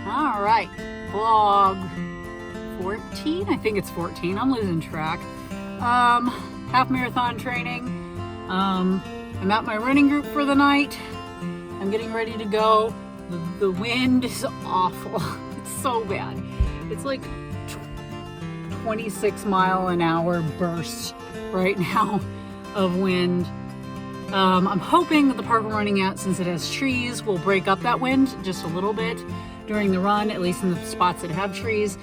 All right, vlog 14. I think it's 14. I'm losing track. Half marathon training. I'm at my running group for the night. I'm getting ready to go. The wind is awful. It's so bad. It's like 26-mile-an-hour bursts right now of wind. I'm hoping that the park we're running at, since it has trees, will break up that wind just a little bit during the run, at least in the spots that have trees.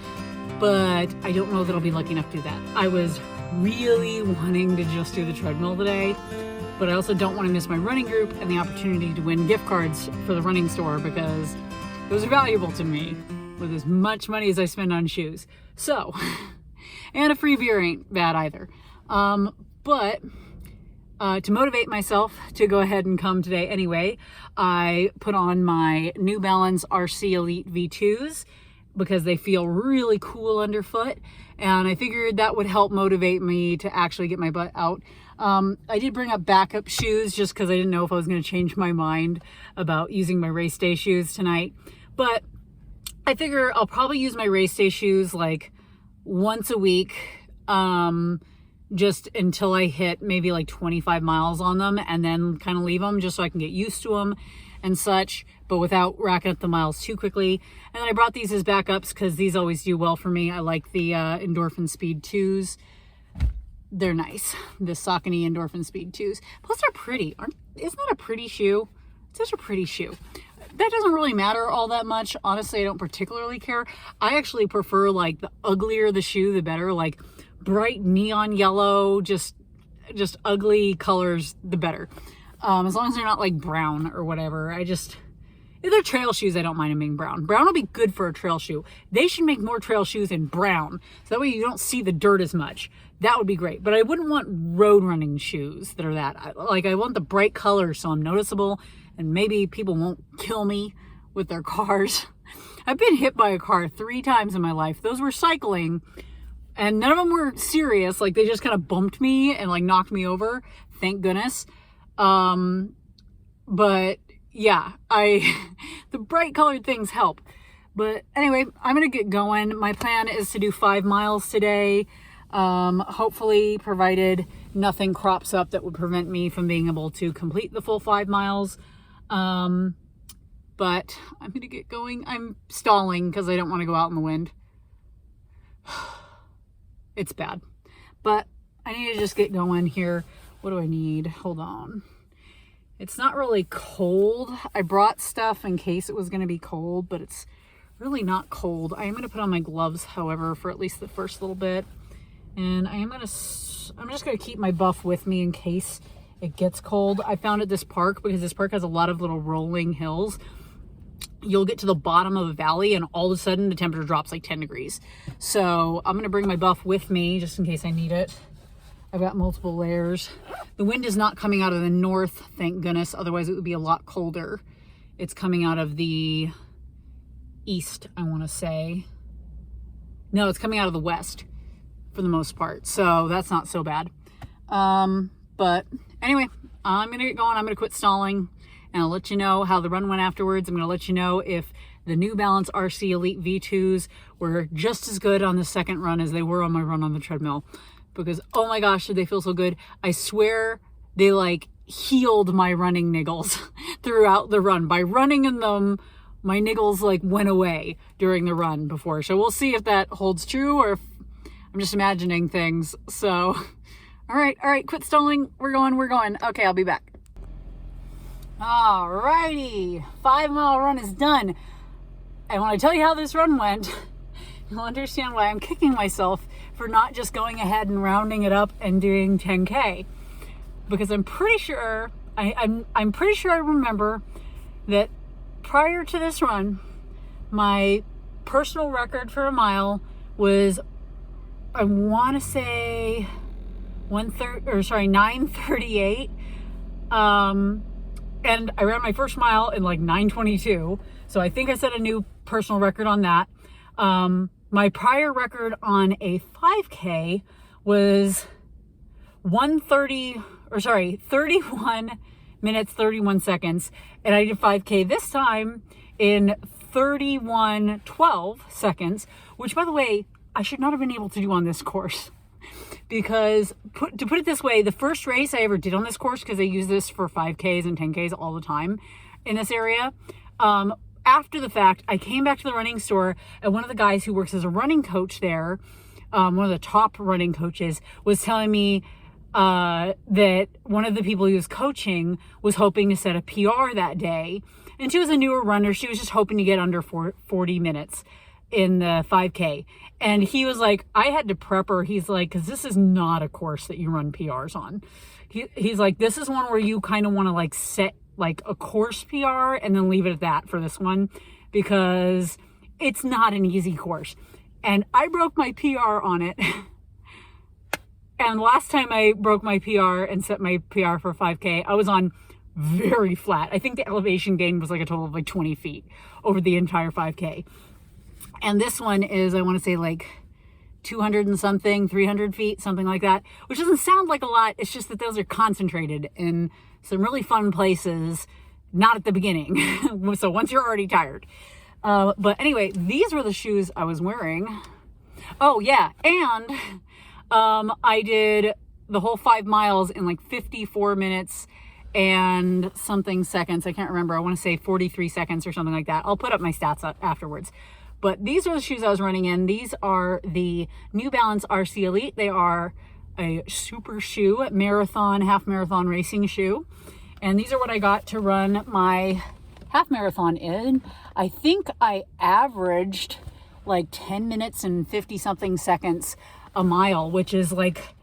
But I don't know that I'll be lucky enough to do that. I was really wanting to just do the treadmill today, but I also don't want to miss my running group and the opportunity to win gift cards for the running store, because those are valuable to me with as much money as I spend on shoes. So, and a free beer ain't bad either. But to motivate myself to go ahead and come today anyway, I put on my New Balance RC Elite V2s because they feel really cool underfoot, and I figured that would help motivate me to actually get my butt out. I did bring up backup shoes just because I didn't know if I was going to change my mind about using my race day shoes tonight, but I figure I'll probably use my race day shoes like once a week, just until I hit maybe like 25 miles on them, and then kind of leave them just so I can get used to them and such, but without racking up the miles too quickly. And then I brought these as backups because these always do well for me. I like the Endorphin Speed 2s. They're nice. The Saucony Endorphin Speed 2s. Plus they're pretty. Isn't that a pretty shoe? It's such a pretty shoe. That doesn't really matter all that much. Honestly, I don't particularly care. I actually prefer like the uglier the shoe, the better. Like bright neon yellow, just ugly colors, the better. As long as they're not like brown or whatever. If they're trail shoes, I don't mind them being brown. Brown will be good for a trail shoe. They should make more trail shoes in brown, so that way you don't see the dirt as much. That would be great. But I wouldn't want road running shoes that are that. I want the bright colors so I'm noticeable, and maybe people won't kill me with their cars. I've been hit by a car 3 times in my life. Those were cycling, and none of them were serious. Like, they just kind of bumped me and like knocked me over. Thank goodness. But yeah, the bright colored things help. But anyway, I'm going to get going. My plan is to do 5 miles today. Hopefully, provided nothing crops up that would prevent me from being able to complete the full 5 miles. But I'm going to get going. I'm stalling because I don't want to go out in the wind. It's bad, but I need to just get going here. What do I need? Hold on. It's not really cold. I brought stuff in case it was going to be cold, but it's really not cold. I am going to put on my gloves, however, for at least the first little bit. And I'm just going to keep my buff with me in case it gets cold. I found at this park, because this park has a lot of little rolling hills, you'll get to the bottom of a valley and all of a sudden the temperature drops like 10 degrees. So I'm going to bring my buff with me just in case I need it. I've got multiple layers. The wind is not coming out of the north, thank goodness. Otherwise it would be a lot colder. It's coming out of the east, I want to say. No, it's coming out of the west for the most part. So that's not so bad. But anyway, I'm going to get going. I'm going to quit stalling, and I'll let you know how the run went afterwards. I'm going to let you know if the New Balance RC Elite V2s were just as good on the second run as they were on my run on the treadmill. Because, oh my gosh, did they feel so good. I swear they like healed my running niggles throughout the run. By running in them, my niggles like went away during the run before. So we'll see if that holds true or if I'm just imagining things. So, all right, quit stalling. We're going. Okay, I'll be back. All righty, 5-mile run is done. And when I tell you how this run went, you'll understand why I'm kicking myself for not just going ahead and rounding it up and doing 10K. Because I'm pretty sure, I'm pretty sure I remember that prior to this run, my personal record for a mile was, I want to say 9:38. And I ran my first mile in like 9:22. So I think I set a new personal record on that. My prior record on a 5K was 31 minutes, 31 seconds. And I did 5K this time in 31:12 seconds, which, by the way, I should not have been able to do on this course. Because to put it this way, the first race I ever did on this course, because I use this for 5Ks and 10Ks all the time in this area, after the fact, I came back to the running store, and one of the guys who works as a running coach there, one of the top running coaches, was telling me that one of the people he was coaching was hoping to set a PR that day. And she was a newer runner. She was just hoping to get under 40 minutes in the 5K. And he was like, I had to prep her. He's like, because this is not a course that you run PRs on. He's like, this is one where you kind of want to like set like a course PR and then leave it at that for this one, because it's not an easy course. And I broke my PR on it. And last time I broke my PR and set my PR for 5K, I was on very flat. I think the elevation gain was like a total of like 20 feet over the entire 5K. And this one is, I want to say like 200 and something, 300 feet, something like that, which doesn't sound like a lot. It's just that those are concentrated in some really fun places, not at the beginning. So once you're already tired. But anyway, these were the shoes I was wearing. Oh yeah. And I did the whole 5 miles in like 54 minutes and something seconds. I can't remember. I want to say 43 seconds or something like that. I'll put up my stats afterwards. But these are the shoes I was running in. These are the New Balance RC Elite. They are a super shoe, marathon, half marathon racing shoe. And these are what I got to run my half marathon in. I think I averaged like 10 minutes and 50 something seconds a mile, which is like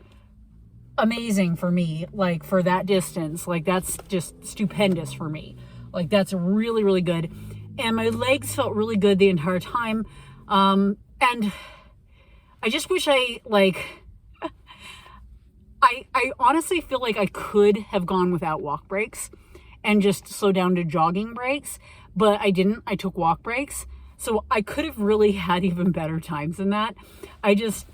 amazing for me, like for that distance. Like that's just stupendous for me. Like that's really, really good. And my legs felt really good the entire time. And I just wish I honestly feel like I could have gone without walk breaks and just slowed down to jogging breaks, but I didn't. I took walk breaks. So I could have really had even better times than that. I just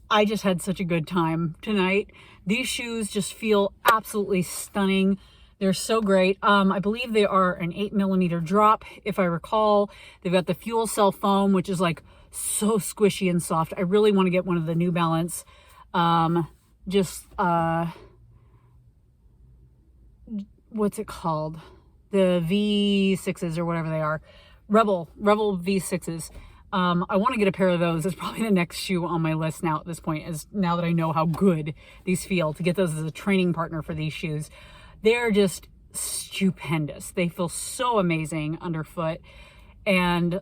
had such a good time tonight. These shoes just feel absolutely stunning. They're so great. I believe they are an 8mm drop, if I recall. They've got the fuel cell foam, which is like so squishy and soft. I really want to get one of the New Balance, what's it called? The V6s or whatever they are. Rebel V6s. I want to get a pair of those. It's probably the next shoe on my list now at this point, is now that I know how good these feel, to get those as a training partner for these shoes. They're just stupendous. They feel so amazing underfoot, and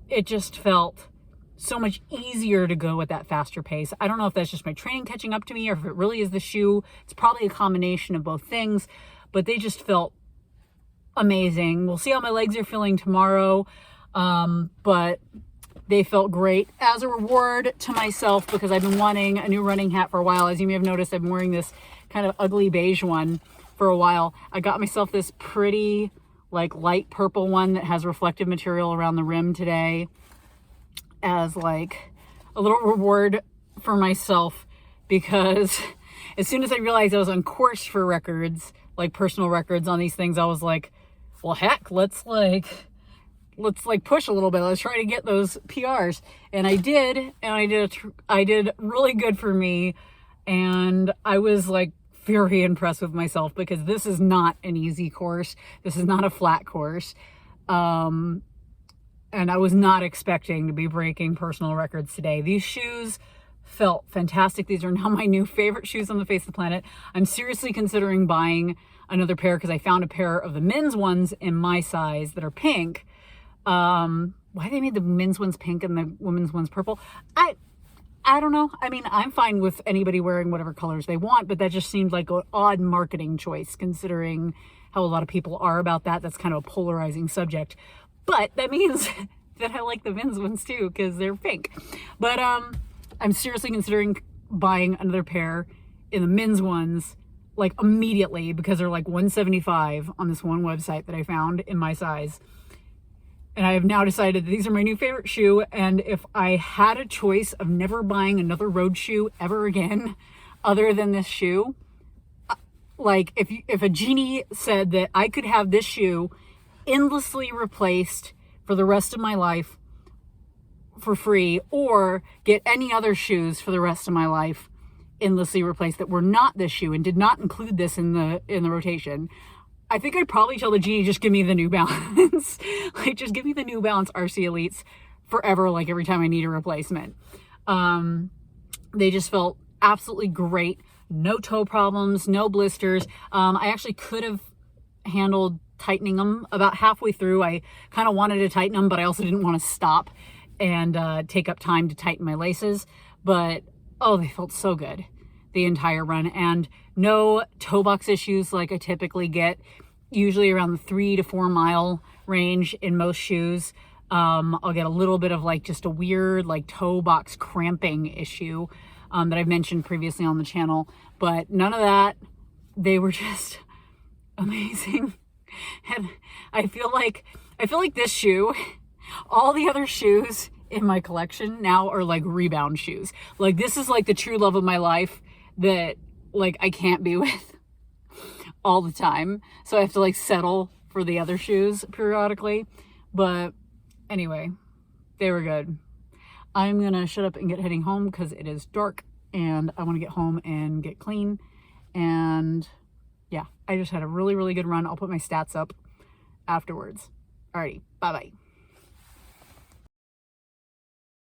it just felt so much easier to go at that faster pace. I don't know if that's just my training catching up to me or if it really is the shoe. It's probably a combination of both things, but they just felt amazing. We'll see how my legs are feeling tomorrow, but they felt great. As a reward to myself, because I've been wanting a new running hat for a while. As you may have noticed, I've been wearing this kind of ugly beige one for a while. I got myself this pretty like light purple one that has reflective material around the rim today, as like a little reward for myself, because as soon as I realized I was on course for records, like personal records on these things, I was like, well, heck, let's push a little bit. Let's try to get those PRs. And I did, and I did really good for me. And I was like very impressed with myself, because this is not an easy course. This is not a flat course. And I was not expecting to be breaking personal records today. These shoes felt fantastic. These are now my new favorite shoes on the face of the planet. I'm seriously considering buying another pair, because I found a pair of the men's ones in my size that are pink. Why they made the men's ones pink and the women's ones purple, I don't know. I mean, I'm fine with anybody wearing whatever colors they want, but that just seemed like an odd marketing choice, considering how a lot of people are about that. That's kind of a polarizing subject. But that means that I like the men's ones too, because they're pink. But I'm seriously considering buying another pair in the men's ones, like immediately, because they're like $175 on this one website that I found in my size. And I have now decided that these are my new favorite shoe. And if I had a choice of never buying another road shoe ever again, other than this shoe, like if a genie said that I could have this shoe endlessly replaced for the rest of my life for free, or get any other shoes for the rest of my life endlessly replaced that were not this shoe and did not include this in the rotation, I think I'd probably tell the genie, just give me the New Balance. Like, just give me the New Balance RC Elites forever, like every time I need a replacement. They just felt absolutely great. No toe problems, no blisters. I actually could have handled tightening them. About halfway through, I kind of wanted to tighten them, but I also didn't want to stop and take up time to tighten my laces. But oh, they felt so good the entire run, and no toe box issues like I typically get, usually around the 3 to 4 mile range in most shoes. I'll get a little bit of like just a weird like toe box cramping issue that I've mentioned previously on the channel, but none of that. They were just amazing. And I feel like this shoe, all the other shoes in my collection now are like rebound shoes. Like, this is like the true love of my life that like I can't be with all the time. So I have to like settle for the other shoes periodically. But anyway, they were good. I'm gonna shut up and get heading home because it is dark and I want to get home and get clean. And yeah, I just had a really, really good run. I'll put my stats up afterwards. Alrighty, bye-bye.